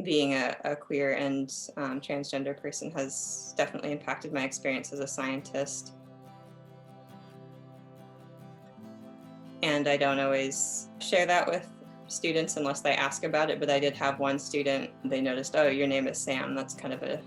being a queer and transgender person has definitely impacted my experience as a scientist. And I don't always share that with students unless they ask about it, but I did have one student, they noticed, oh, your name is Sam, that's kind of a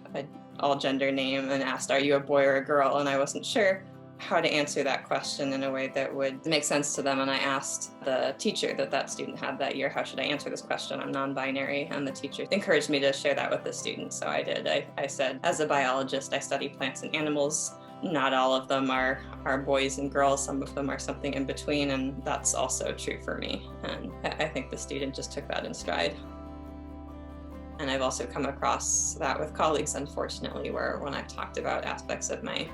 all gender name, and asked, are you a boy or a girl? And I wasn't sure how to answer that question in a way that would make sense to them. And I asked the teacher that student had that year, how should I answer this question? I'm non-binary. And the teacher encouraged me to share that with the students. So I did. I said, as a biologist, I study plants and animals. Not all of them are boys and girls. Some of them are something in between. And that's also true for me. And I think the student just took that in stride. And I've also come across that with colleagues, unfortunately, where when I've talked about aspects of my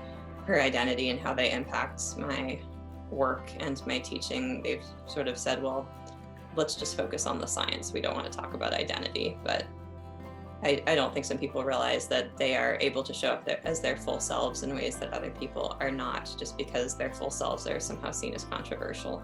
her identity and how they impact my work and my teaching, they've sort of said, well, let's just focus on the science. We don't want to talk about identity. But I don't think some people realize that they are able to show up as their full selves in ways that other people are not, just because their full selves are somehow seen as controversial.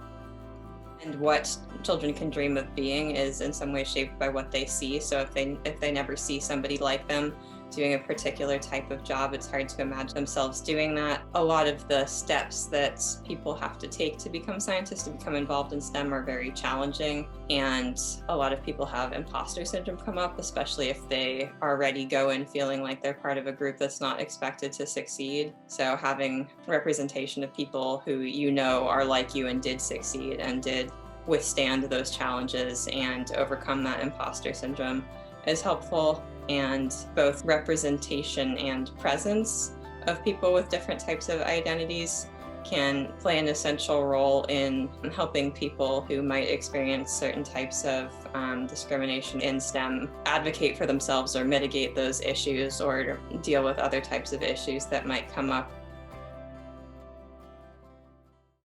And what children can dream of being is in some way shaped by what they see. So if they never see somebody like them doing a particular type of job, it's hard to imagine themselves doing that. A lot of the steps that people have to take to become scientists, to become involved in STEM, are very challenging. And a lot of people have imposter syndrome come up, especially if they already go in feeling like they're part of a group that's not expected to succeed. So having representation of people who you know are like you and did succeed and did withstand those challenges and overcome that imposter syndrome is helpful. And both representation and presence of people with different types of identities can play an essential role in helping people who might experience certain types of discrimination in STEM advocate for themselves or mitigate those issues or deal with other types of issues that might come up